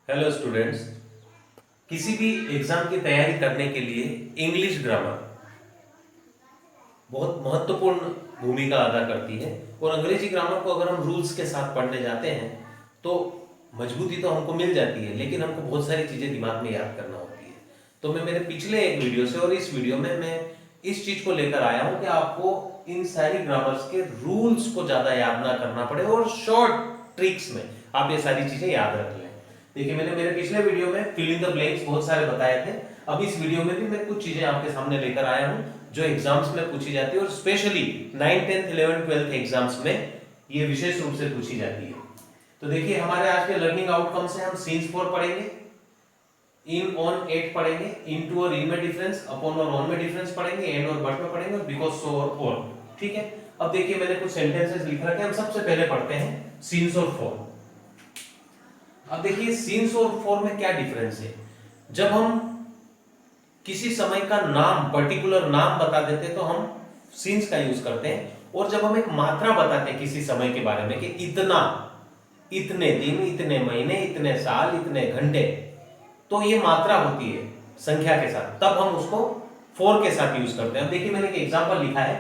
Hello students. किसी भी exam की तैयारी करने के लिए इंग्लिश ग्रामर बहुत महत्वपूर्ण भूमिका अदा करती है। और अंग्रेजी ग्रामर को अगर हम रूल्स के साथ पढ़ने जाते हैं तो मजबूती तो हमको मिल जाती है, लेकिन हमको बहुत सारी चीज़ें दिमाग में याद करना होती है। तो मैं मेरे पिछले एक वीडियो से और इस वीडियो में मैं इस चीज़ को लेकर आया हूँ कि आपको इन सारी ग्रामर्स के रूल्स को ज़्यादा याद ना करना पड़े और शॉर्ट ट्रिक्स में आप ये सारी चीज़ें याद रख लें। देखिए, मैंने मेरे पिछले वीडियो में फिल इन द ब्लैंक्स बहुत सारे बताए थे। अब इस वीडियो में भी मैं कुछ चीजें आपके सामने लेकर आया हूं जो एग्जाम्स में पूछी जाती है और specially 9th 10th 11th 12th exams में ये विशेष रूप से पूछी जाती है। तो देखिए, हमारे आज के लर्निंग आउटकम से हम सीन्स फॉर पढ़ेंगे, इन ऑन एट पढ़ेंगे, इन टू और इन में डिफरेंस, अपॉन और ऑन में डिफरेंस पढ़ेंगे, एंड और बट में पढ़ेंगे, और बिकॉज सो और ऑन। ठीक है। अब देखिए, मैंने कुछ सेंटेंसेस लिख रखे हैं। हम सबसे पहले पढ़ते हैं सीन्स और फॉर। अब देखिए, सीन्स और फॉर में क्या डिफरेंस है। जब हम किसी समय का नाम, पर्टिकुलर नाम बता देते हैं तो हम सीन्स का यूज करते हैं, और जब हम एक मात्रा बताते हैं किसी समय के बारे में कि इतना, इतने दिन, इतने महीने, इतने साल, इतने घंटे, तो ये मात्रा होती है संख्या के साथ, तब हम उसको फॉर के साथ यूज करते हैं। अब देखिए, मैंने एक एग्जांपल लिखा है,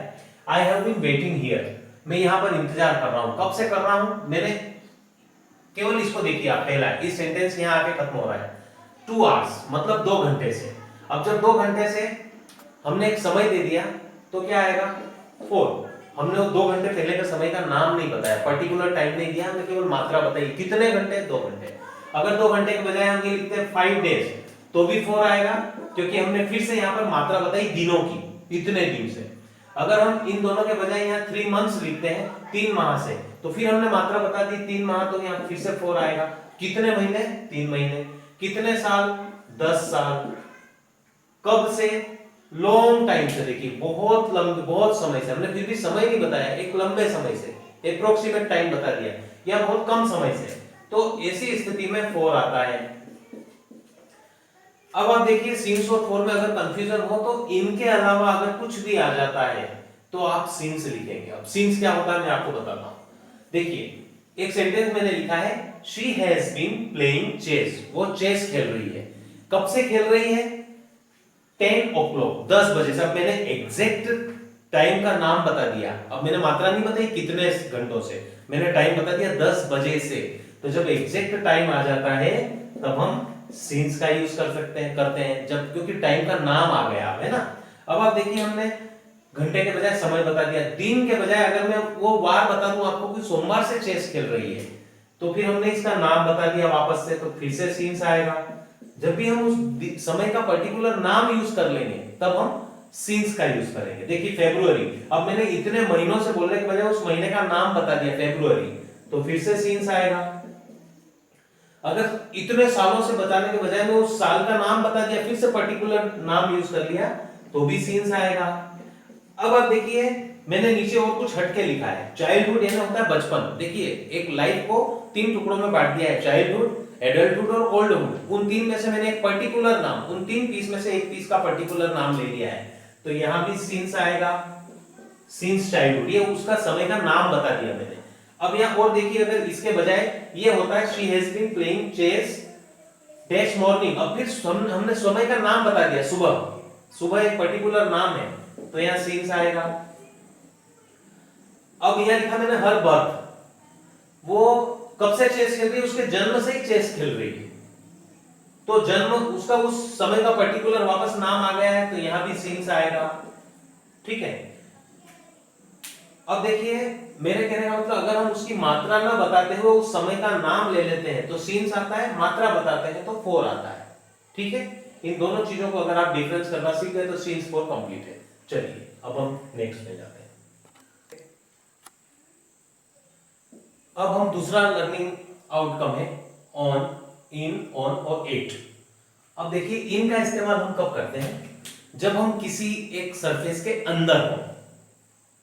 I have been waiting here. मैं यहां पर इंतजार कर रहा हूं। कब से कर रहा हूं? मैंने केवल इसको देखिए आप, पहला इस सेंटेंस यहां आके खत्म हो रहा है, 2 आवर्स मतलब 2 घंटे से। अब जब 2 घंटे से हमने एक समय दे दिया तो क्या आएगा? 4। हमने वो 2 घंटे पहले का समय का नाम नहीं बताया, पर्टिकुलर टाइम नहीं दिया, हमने केवल मात्रा बताई, कितने घंटे? 2 घंटे। अगर 2 घंटे के बजाय हम ये लिखते हैं 5 डेज तो भी 4 आएगा, क्योंकि हमने फिर से यहाँ पर मात्रा बताई दिनों की, इतने दिन से। अगर हम इन दोनों के बजाय यहाँ 3 मंथ्स लिखते हैं, 3 माह से, तो फिर हमने मात्रा बता दी 3 माह, तो यहाँ फिर से 4 आएगा। कितने महीने? 3 महीने। कितने साल? 10 साल। कब से? लॉन्ग टाइम से। देखिए, बहुत लंबे, बहुत समय से। हमने फिर भी समय नहीं बताया, एक लंबे समय से, अप्रोक्सीमेट टाइम बता दिया, या बहुत कम समय से। तो ऐसी स्थिति में 4 आता है। अब आप देखिए, सीन्स और फॉर में अगर कंफ्यूजन हो तो इनके अलावा अगर कुछ भी आ जाता है तो आप सीन्स लिखेंगे। अब सीन्स क्या होता है मैं आपको बताता हूं। देखिए, एक सेंटेंस मैंने लिखा है, she has been playing chess. वो चेस खेल रही है। कब से खेल रही है? 10 o'clock, 10 बजे से। अब मैंने एग्जैक्ट टाइम का नाम बता दिया। अब मैंने मात्रा नहीं बताई कितने घंटों से, मैंने टाइम बता दिया 10 बजे से। तो जब एग्जैक्ट टाइम आ जाता है तब हम सीन्स का यूज कर सकते हैं, करते हैं, जब क्योंकि टाइम का नाम आ गया है ना। अब आप देखिए, हमने घंटे के बजाय समय बता दिया। दिन के बजाय अगर मैं वो वार बता दूं आपको कि सोमवार से चेस खेल रही है, तो फिर हमने इसका नाम बता दिया वापस से, तो फिर से सीन्स आएगा। जब भी हम उस समय का पर्टिकुलर नाम यूज कर लेंगे तब हम सीन्स का यूज करेंगे। देखिए, फेब्रुअरी, अब मैंने इतने महीनों से बोलने के बजाय उस महीने का नाम बता दिया फेब्रुअरी, तो फिर से सीन्स आएगा। अगर इतने सालों से बताने के बजाय मैं उस साल का नाम बता दिया, फिर से पर्टिकुलर नाम यूज कर लिया, तो भी सीन्स आएगा। अब आप देखिए, मैंने नीचे और कुछ हटके लिखा है। चाइल्डहुड यानी होता है बचपन। देखिए, एक लाइफ को 3 टुकड़ों में बांट दिया है, चाइल्डहुड, एडल्टहुड और ओल्डहुड। उन 3 में से मैंने एक पर्टिकुलर नाम, उन 3 पीस में से एक पीस का पर्टिकुलर नाम ले लिया है, तो यहां भी सीन्स आएगा, सीन्स चाइल्डहुड। ये उसका समय का नाम बता दिया मैंने। अब यहां और देखिए, अगर इसके बजाय ये होता है, she has been playing chess dash morning, अब फिर हमने समय का नाम बता दिया, सुबह, सुबह एक पर्टिकुलर नाम है, तो यहां सीन्स आएगा। अब यहां लिखा मैंने हर बर्थ, वो कब से चेस खेल रही है? उसके जन्म से ही चेस खेल रही है, तो जन्म उसका, उस समय का पर्टिकुलर वापस नाम आ गया है, तो यहां भी सीन्स आएगा। ठीक है। अब देखिए, मेरे कहने का मतलब, अगर हम उसकी मात्रा ना बताते हुए उस समय का नाम ले लेते हैं तो सीन्स आता है, मात्रा बताते हैं तो 4 आता है। ठीक है। इन दोनों चीजों को अगर आप डिफरेंस करना सीख गए तो सीन्स 4 कंप्लीट है। चलिए, अब हम नेक्स्ट में जाते हैं। अब हम दूसरा लर्निंग आउटकम है ऑन, इन, ऑन और एट। अब देखिए, इन का इस्तेमाल हम कब करते हैं? जब हम किसी एक सरफेस के अंदर हो।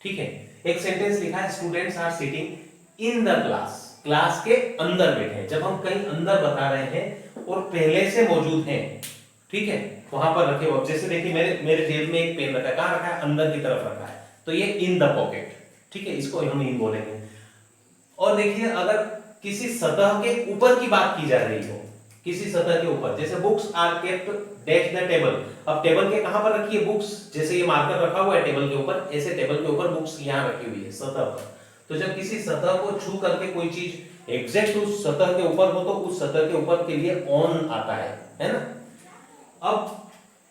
ठीक है। एक सेंटेंस लिखा है, students are sitting in the class, class के अंदर बैठे हैं। जब हम कहीं अंदर बता रहे हैं और पहले से मौजूद हैं, ठीक है, वहां पर रखे हो। जैसे देखिए, मेरे मेरे जेब में एक पेन रखा है, कहां रखा है? अंदर की तरफ रखा है, तो ये इन द पॉकेट। ठीक है, इसको हम इन बोलेंगे। और देखिए, अगर किसी सतह के ऊपर की बात की जा रही हो, किसी सतह के ऊपर, जैसे books are kept dash the table. अब टेबल के कहां पर रखी है बुक्स, जैसे ये मार्कर रखा हुआ है टेबल के ऊपर, ऐसे टेबल के ऊपर बुक्स यहां रखी हुई है सतह पर। तो जब किसी सतह को छू करके कोई चीज एग्जैक्ट उस सतह के ऊपर हो तो उस सतह के ऊपर के लिए ऑन आता है ना। अब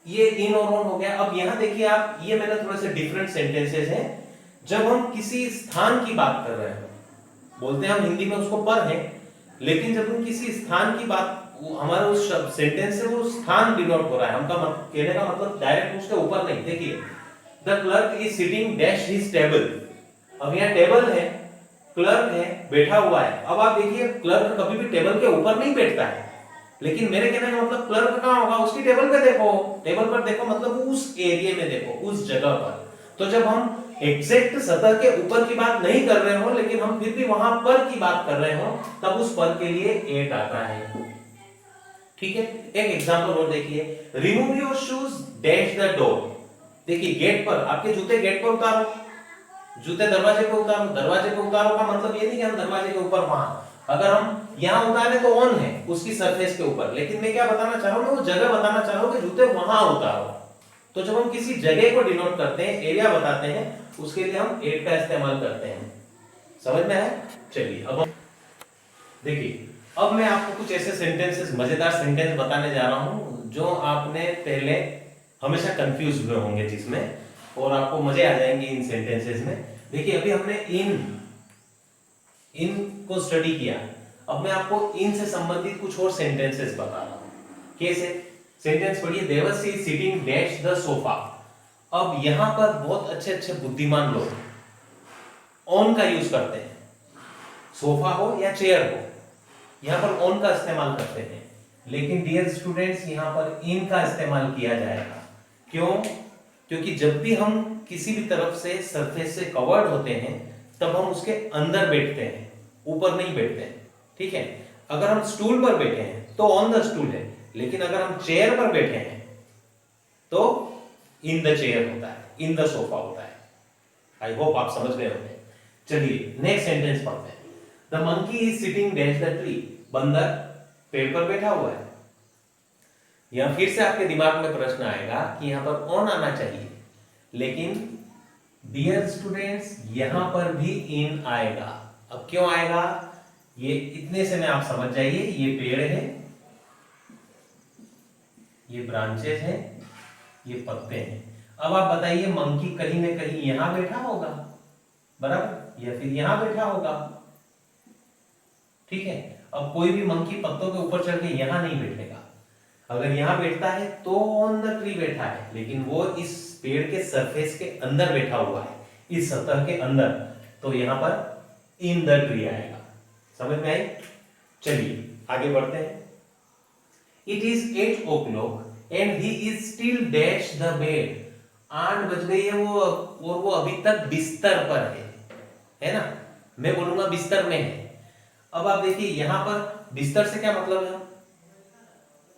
ये इन और ऑन हो गया। अब यहां देखिए आप, ये मैंने थोड़े से डिफरेंट सेंटेंसेस हैं। जब हम किसी स्थान की बात कर रहे हैं, बोलते हैं हम हिंदी में उसको पर है, लेकिन जब हम किसी स्थान की बात, हमारा उस सेंटेंस से वो स्थान डिनोट हो रहा है, हमका कहने का मतलब डायरेक्ट उसके ऊपर नहीं। देखिए, the clerk is sitting dash his table. अब यहाँ टेबल है, क्लर्क है, बैठा हुआ है। अब आप देखिए, क्लर्क कभी भी टेबल के ऊपर नहीं बैठता है, लेकिन मेरे कहने का मतलब क्लर्क कहाँ होगा, उसकी टेबल पे देखो, टेबल पर देखो मतलब उस एरिया में देखो, उस जगह पर। तो जब हम एग्जैक्ट सतह के ऊपर की बात नहीं कर रहे हो, लेकिन हम फिर भी वहां पर की बात कर रहे हो, तब उस पर के लिए एट आता है। ठीक है, एक एग्जांपल और देखिए, remove your shoes dash the door. देखिए, गेट पर, आपके जूते गेट पर उतारो, जूते दरवाजे पे उतारो। दरवाजे पे उतारो का मतलब ये नहीं कि हम दरवाजे के ऊपर वहां, अगर हम यहां उतारे तो ऑन है उसकी सरफेस के ऊपर, लेकिन मैं क्या बताना चाह रहा हूं, मैं वो जगह बताना चाह रहा हूं कि जूते वहां उतारो। तो जब हम किसी जगह को डिनोट करते हैं, एरिया बताते हैं, उसके लिए हम एट का इस्तेमाल करते हैं। समझ में आया? चलिए अब देखिए, अब मैं आपको कुछ ऐसे सेंटेंसेस, मजेदार सेंटेंस बताने जा रहा हूं जो आपने पहले हमेशा कंफ्यूज हुए होंगे जिसमें, और आपको मजे आ जाएंगे इन सेंटेंसेस में। देखिए, अभी हमने इन को स्टडी किया, अब मैं आपको इन से संबंधित कुछ और सेंटेंसेस बता रहा हूं। कैसे? सेंटेंस पढ़िए, Devsi is sitting dash the sofa. अब यहां पर बहुत अच्छे अच्छे बुद्धिमान लोग ऑन का यूज करते हैं, सोफा हो या चेयर हो, यहां पर ऑन का इस्तेमाल करते हैं। लेकिन डियर स्टूडेंट्स, यहां पर इन का इस्तेमाल किया जाएगा। क्यों? क्योंकि जब भी हम किसी भी तरफ से सरफेस से कवर्ड होते हैं, तब हम उसके अंदर बैठते हैं, ऊपर नहीं बैठते हैं। ठीक है, अगर हम स्टूल पर बैठे हैं तो ऑन द स्टूल है, लेकिन अगर हम चेयर पर बैठे हैं तो इन द चेयर होता है, इन द सोफा होता है। आई होप आप समझ गए होंगे। चलिए नेक्स्ट सेंटेंस पढ़ते हैं। The monkey is sitting dash the tree. बंदर पेड़ पर बैठा हुआ है। यहां फिर से आपके दिमाग में प्रश्न आएगा कि यहां पर ऑन आना चाहिए, लेकिन डियर स्टूडेंट्स यहां पर भी इन आएगा। अब क्यों आएगा, ये इतने से में आप समझ जाइए। ये पेड़ है, ये ब्रांचेस हैं, ये पत्ते हैं। अब आप बताइए, मंकी कहीं ना कहीं यहां बैठा होगा, बराबर, या फिर यहां बैठा होगा। ठीक है, अब कोई भी मंकी पत्तों के ऊपर चढ़ के यहां नहीं बैठेगा। अगर यहां बैठता है तो ऑन द ट्री बैठा है, लेकिन वो इस पेड़ के सरफेस के अंदर बैठा हुआ है, इस सतह के अंदर, तो यहां पर इन द ट्री आएगा। समझ में आई? चलिए आगे बढ़ते हैं। It is 8 o'clock and he is still dash the bed. 8 बज गई है वो, और वो अभी तक बिस्तर पर है ना। मैं बोलूंगा बिस्तर में है। अब आप देखिए, यहां पर बिस्तर से क्या मतलब है,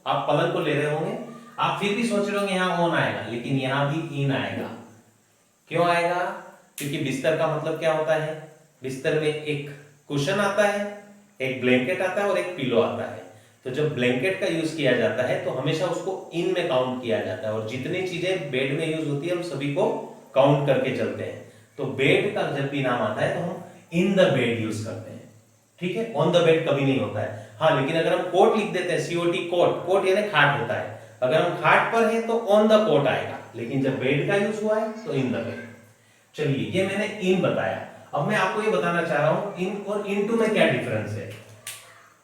आप पलंग को ले रहे होंगे, आप फिर भी सोच रहे होंगे यहां ऑन आएगा, लेकिन यहां भी इन आएगा। क्यों आएगा? क्योंकि बिस्तर का मतलब क्या होता है, बिस्तर में एक कुशन आता है, एक ब्लैंकेट आता है और एक पिलो आता है। तो जब ब्लैंकेट का यूज किया जाता है तो हमेशा उसको इन में काउंट किया जाता है, और जितनी चीजें बेड में यूज होती है हम सभी को काउंट करके चलते हैं। तो बेड का जब भी नाम आता है तो हम इन द बेड यूज करते हैं। ठीक है, ऑन द बेड कभी नहीं होता है। हाँ, लेकिन अगर हम कोट लिख देते हैं, COT, कोट, कोट यानी खाट होता है, अगर हम खाट पर हैं तो ऑन द कोट आएगा, लेकिन जब बेड का यूज हुआ है तो इन द बेड। चलिए, ये मैंने इन बताया। अब मैं आपको ये बताना चाह रहा हूं इन और इनटू में क्या डिफरेंस है।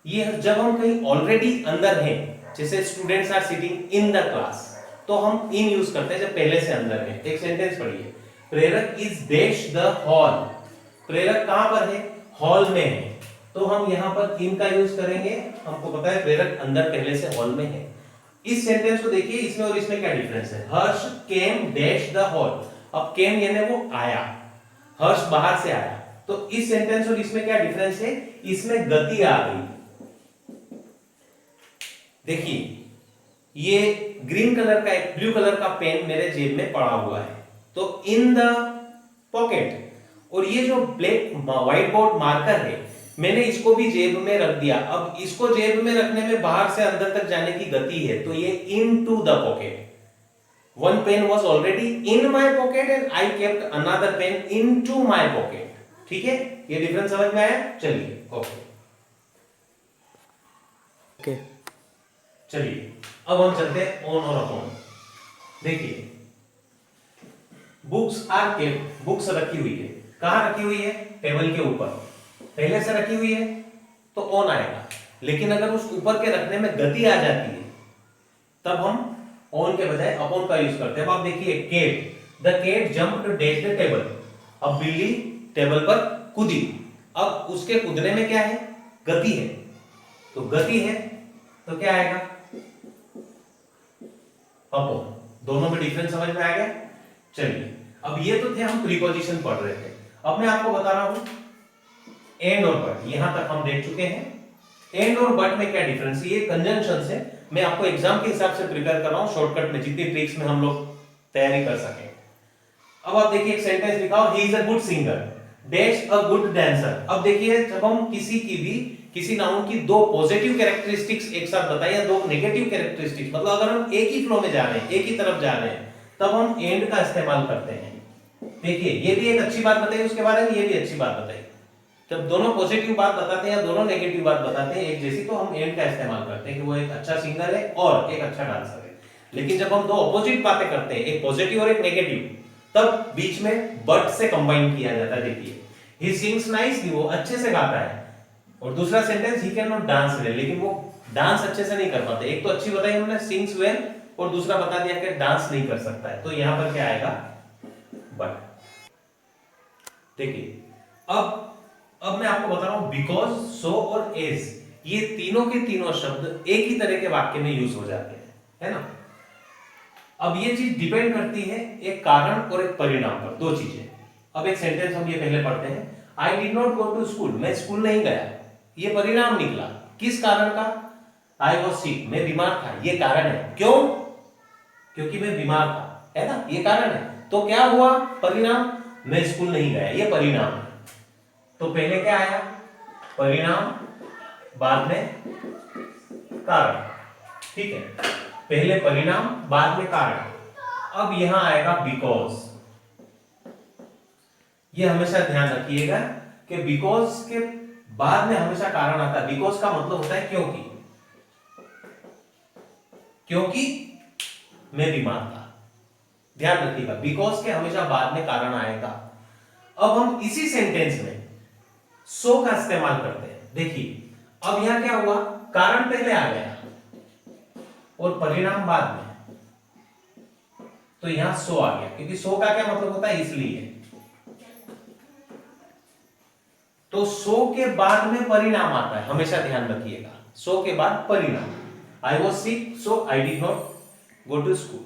ये जब हम कहीं ऑलरेडी अंदर हैं, जैसे students are sitting in the class, तो हम इन यूज करते हैं जब पहले से अंदर है। एक सेंटेंस पढ़िए, प्रेरक इज डैश द हॉल। प्रेरक कहां पर है, हॉल में है, तो हम यहां पर इन का यूज करेंगे। हमको पता है प्रेरक अंदर पहले से हॉल में है। इस सेंटेंस को देखिए, इसमें और इसमें क्या डिफरेंस है। हर्ष केम डैश द हॉल। अब केम यानी वो आया, हर्ष बाहर से आया, तो इस सेंटेंस और इसमें क्या डिफरेंस है, इसमें गति आ गई। देखिए, ये ग्रीन कलर का एक ब्लू कलर का पेन मेरे जेब में पड़ा हुआ है, तो इन द पॉकेट। और ये जो ब्लैक व्हाइट बोर्ड मार्कर है, मैंने इसको भी जेब में रख दिया। अब इसको जेब में रखने में बाहर से अंदर तक जाने की गति है, तो ये into the pocket. One pen was already in my pocket and I kept another pen into my pocket. ठीक है, ये डिफरेंस समझ में आया? चलिए ओके ओके चलिए अब हम चलते हैं ऑन और अपॉन। देखिए बुक्स आर केप्ट, बुक्स रखी हुई है। कहां रखी हुई है? टेबल के ऊपर। पहले से रखी हुई है तो ऑन आएगा, लेकिन अगर उस ऊपर के रखने में गति आ जाती है तब हम ऑन के बजाय अपॉन का यूज करते हैं। अब आप देखिए cat, the cat jumped dash the table. अब बिल्ली टेबल पर कूदी। अब उसके कूदने में क्या है? गति है। तो गति है तो क्या आएगा? अपॉन। दोनों में डिफरेंस समझ में आ गया? चलिए अब ये तो थे हम प्रीपोजिशन पढ़ रहे थे। अब मैं आपको बता रहा हूं एंड और बट। यहां तक हम देख चुके हैं। एंड और बट में क्या डिफरेंस है? ये कंजंक्शन से मैं आपको एग्जाम के हिसाब से प्रिपेयर कर रहा हूं, शॉर्टकट में जितनी ट्रिक्स में हम लोग तैयारी कर सके। अब आप देखिए एक सेंटेंस लिखा हो, he is a good singer dash a good dancer. अब देखिए जब हम किसी नाउन की दो पॉजिटिव कैरेक्टरिस्टिक्स एक साथ बताएं या दो नेगेटिव कैरेक्टरिस्टिक्स, मतलब अगर हम एक ही फ्लो में जा रहे हैं, एक ही तरफ जा रहे हैं, तब हम एंड का इस्तेमाल करते हैं। देखिए ये भी एक अच्छी बात बताई उसके बारे में, ये भी अच्छी बात बताई। जब दोनों पॉजिटिव बात बताते हैं या दोनों नेगेटिव बात बताते हैं एक जैसी, तो हम एंड का इस्तेमाल करते हैं कि वो एक अच्छा सिंगर है और एक अच्छा डांसर है। लेकिन जब हम दो अपोजिट बातें करते हैं, एक पॉजिटिव और एक नेगेटिव, तब बीच में बट से कंबाइन किया जाता है। देखिए ही सिंग्स नाइसली, वो अच्छे से गाता है। और दूसरा sentence he can not dance well, लेकिन वो डांस अच्छे से नहीं कर पाते। एक तो अच्छी बताई हमने सिंग्स वेल, और दूसरा बता दिया कि डांस नहीं कर सकता है। तो यहां पर क्या आएगा? बट। देखिए अब मैं आपको बता रहा हूं बिकॉज, सो और एज, ये तीनों के तीनों शब्द एक ही तरह के वाक्य में यूज हो जाते हैं, है ना? अब ये चीज डिपेंड करती है एक कारण और एक परिणाम पर, दो चीजें। अब एक सेंटेंस हम ये पहले पढ़ते हैं, I did not go to school, मैं स्कूल नहीं गया। ये परिणाम निकला किस कारण का? आई वॉज सिक, मैं बीमार था। ये कारण है। क्यों? क्योंकि मैं बीमार था, है ना? ये कारण है। तो क्या हुआ परिणाम? मैं स्कूल नहीं गया, ये परिणाम है। तो पहले क्या आया? परिणाम, बाद में कारण। ठीक है, पहले परिणाम बाद में कारण। अब यहां आएगा बिकॉज। ये हमेशा ध्यान रखिएगा कि बिकॉज के बाद में हमेशा कारण आता है। बिकॉज का मतलब होता है क्योंकि, क्योंकि मैं बीमार था। ध्यान रखिएगा, बिकॉज के हमेशा बाद में कारण आएगा। अब हम इसी सेंटेंस में सो का इस्तेमाल करते हैं। देखिए अब यहां क्या हुआ? कारण पहले आ गया और परिणाम बाद में, तो यहां सो आ गया। क्योंकि सो का क्या मतलब होता है? इसलिए। तो सो के बाद में परिणाम आता है, हमेशा ध्यान रखिएगा। सो के बाद परिणाम। I was sick so I did not go to school,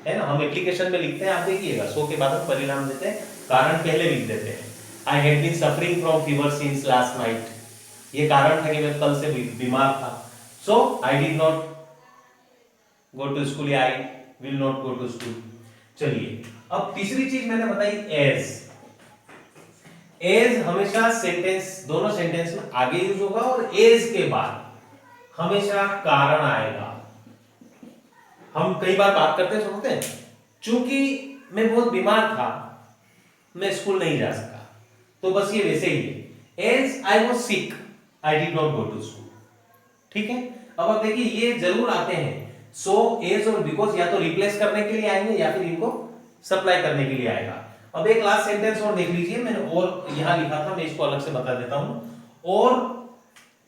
है ना? हम एप्लीकेशन में लिखते हैं, आप देखिएगा सो के बाद हम परिणाम देते हैं, कारण पहले लिख देते हैं। I had been suffering from fever since last night, ये कारण था कि मैं कल से बीमार था। So I did not go to school, या I will not go to school. चलिए अब तीसरी चीज मैंने बताई एज। एज हमेशा सेंटेंस, दोनों सेंटेंस में आगे यूज होगा, और एज के बाद हमेशा कारण आएगा। हम कई बार बात करते सुनते हैं, चूंकि मैं बहुत बीमार था मैं स्कूल नहीं जा सका, तो बस ये वैसे ही है। As I was sick I did not go to school. ठीक है, अब आप देखिए ये जरूर आते हैं, सो एज और बिकॉज या तो रिप्लेस करने के लिए आएंगे या फिर इनको सप्लाई करने के लिए आएगा। अब एक लास्ट सेंटेंस और देख लीजिए, मैंने और यहां लिखा था, मैं इसको अलग से बता देता हूं। और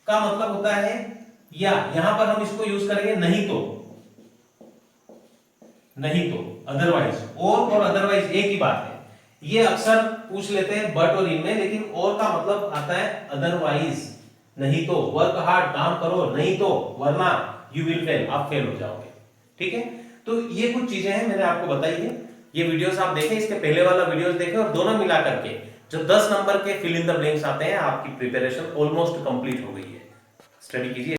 का मतलब होता है या, यहां पर हम इसको यूज करेंगे नहीं तो, नहीं तो, अदरवाइज। और अदरवाइज एक ही बात है। ये अक्सर पूछ लेते हैं बट और इनमें, लेकिन और का मतलब आता है अदरवाइज, नहीं तो। वर्क हार्ड, काम करो, नहीं तो, वरना यू विल फेल, आप फेल हो जाओगे। ठीक है, तो ये कुछ चीजें हैं मैंने आपको बताई है। ये वीडियोस आप देखें, इसके पहले वाला वीडियोस देखें, और दोनों मिला करके जो 10 नंबर के फिल इन द ब्लैंक्स आते हैं, आपकी प्रिपरेशन ऑलमोस्ट कंप्लीट हो गई है। स्टडी कीजिए।